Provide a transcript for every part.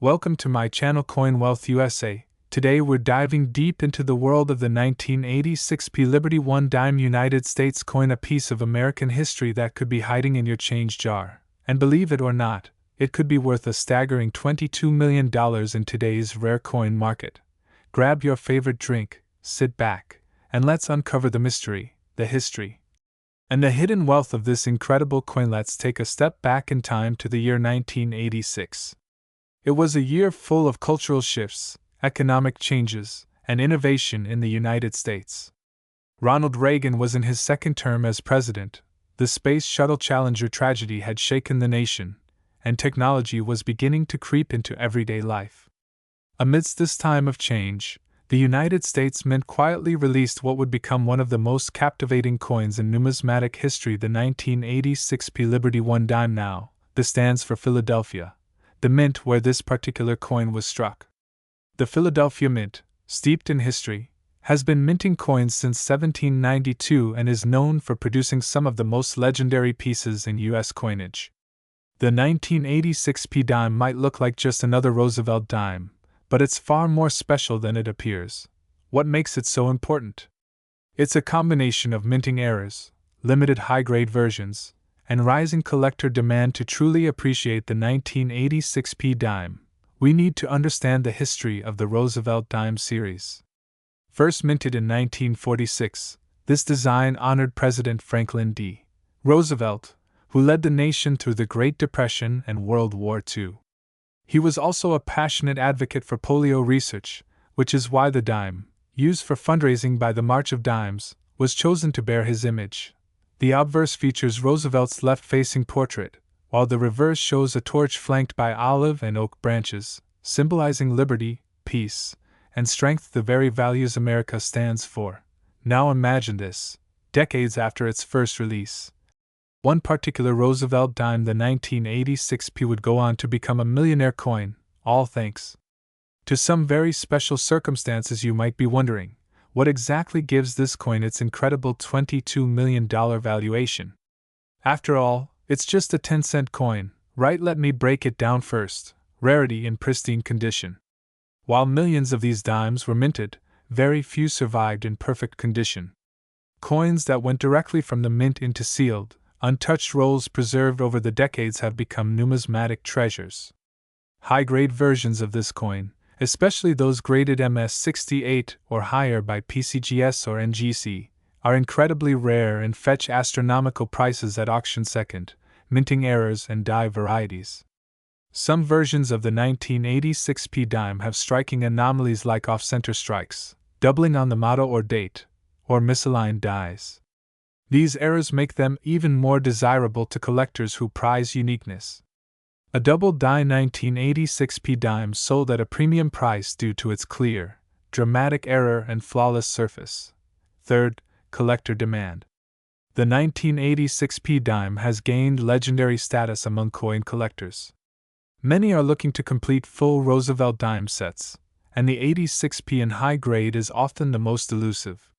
Welcome to my channel Coin Wealth USA. Today we're diving deep into the world of the 1986 P Liberty 1 dime United States coin, a piece of American history that could be hiding in your change jar. And believe it or not, it could be worth a staggering $22 million in today's rare coin market. Grab your favorite drink, sit back, and let's uncover the mystery, the history, and the hidden wealth of this incredible coin. Let's take a step back in time to the year 1986. It was a year full of cultural shifts, economic changes, and innovation in the United States. Ronald Reagan was in his second term as president, the Space Shuttle Challenger tragedy had shaken the nation, and technology was beginning to creep into everyday life. Amidst this time of change, the United States Mint quietly released what would become one of the most captivating coins in numismatic history, the 1986 P Liberty 1 dime. Now, this stands for Philadelphia, the mint where this particular coin was struck. The Philadelphia Mint, steeped in history, has been minting coins since 1792 and is known for producing some of the most legendary pieces in U.S. coinage. The 1986 P dime might look like just another Roosevelt dime, but it's far more special than it appears. What makes it so important? It's a combination of minting errors, limited high-grade versions, and rising collector demand. To truly appreciate the 1986 P dime, we need to understand the history of the Roosevelt dime series. First minted in 1946, this design honored President Franklin D. Roosevelt, who led the nation through the Great Depression and World War II. He was also a passionate advocate for polio research, which is why the dime, used for fundraising by the March of Dimes, was chosen to bear his image. The obverse features Roosevelt's left-facing portrait, while the reverse shows a torch flanked by olive and oak branches, symbolizing liberty, peace, and strength, the very values America stands for. Now imagine this, decades after its first release. One particular Roosevelt dime, the 1986 P, would go on to become a millionaire coin, all thanks to some very special circumstances. You might be wondering, what exactly gives this coin its incredible $22 million valuation? After all, it's just a 10-cent coin, right? Let me break it down first. Rarity in pristine condition. While millions of these dimes were minted, very few survived in perfect condition. Coins that went directly from the mint into sealed, untouched rolls preserved over the decades have become numismatic treasures. High-grade versions of this coin, especially those graded MS-68 or higher by PCGS or NGC, are incredibly rare and fetch astronomical prices at auction. Second, minting errors and die varieties. Some versions of the 1986 P dime have striking anomalies like off-center strikes, doubling on the motto or date, or misaligned dies. These errors make them even more desirable to collectors who prize uniqueness. A double-die 1986 P dime sold at a premium price due to its clear, dramatic error and flawless surface. Third, collector demand. The 1986 P dime has gained legendary status among coin collectors. Many are looking to complete full Roosevelt dime sets, and the 86 P in high grade is often the most elusive.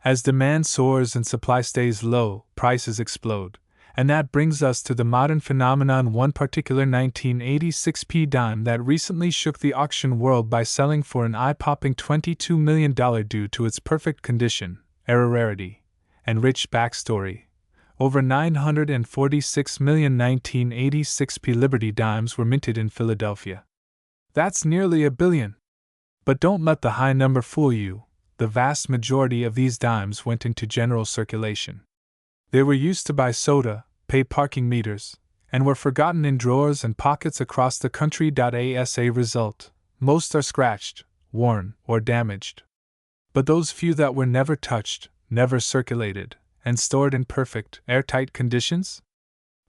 As demand soars and supply stays low, prices explode. And that brings us to the modern phenomenon. One particular 1986 P dime that recently shook the auction world by selling for an eye-popping $22 million due to its perfect condition, error rarity, and rich backstory. Over 946 million 1986 P Liberty dimes were minted in Philadelphia. That's nearly $1 billion. But don't let the high number fool you. The vast majority of these dimes went into general circulation. They were used to buy soda, pay parking meters, and were forgotten in drawers and pockets across the country. As a result, most are scratched, worn, or damaged. But those few that were never touched, never circulated, and stored in perfect, airtight conditions?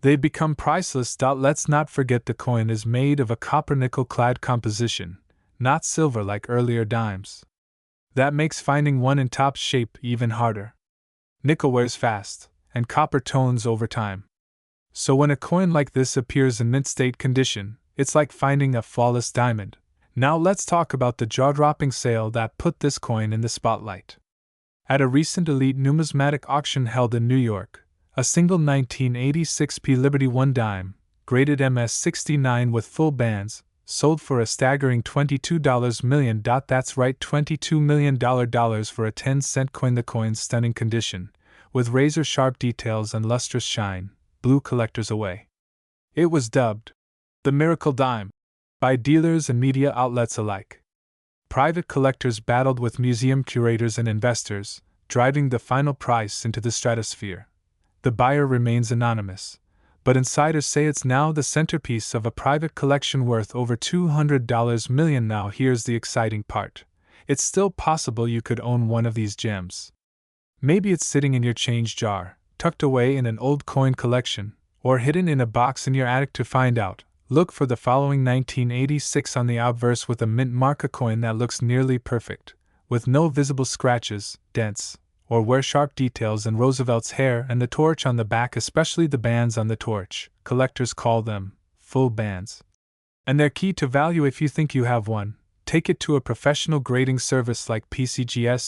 They become priceless. Let's not forget the coin is made of a copper-nickel clad composition, not silver like earlier dimes. That makes finding one in top shape even harder. Nickel wears fast, and copper tones over time. So when a coin like this appears in mint state condition, it's like finding a flawless diamond. Now let's talk about the jaw-dropping sale that put this coin in the spotlight. At a recent elite numismatic auction held in New York, a single 1986 P Liberty 1 dime, graded MS-69 with full bands, sold for a staggering $22 million. That's right, $22 million for a 10-cent coin. The coin's stunning condition, with razor-sharp details and lustrous shine, blew collectors away. It was dubbed the Miracle Dime by dealers and media outlets alike. Private collectors battled with museum curators and investors, driving the final price into the stratosphere. The buyer remains anonymous, but insiders say it's now the centerpiece of a private collection worth over $200 million. Now here's the exciting part. It's still possible you could own one of these gems. Maybe it's sitting in your change jar, tucked away in an old coin collection, or hidden in a box in your attic. To find out, look for the following: 1986 on the obverse with a mint mark, a coin that looks nearly perfect, with no visible scratches, dents, or wear sharp details, and Roosevelt's hair and the torch on the back, especially the bands on the torch. Collectors call them full bands. And they're key to value. If you think you have one, take it to a professional grading service like PCGS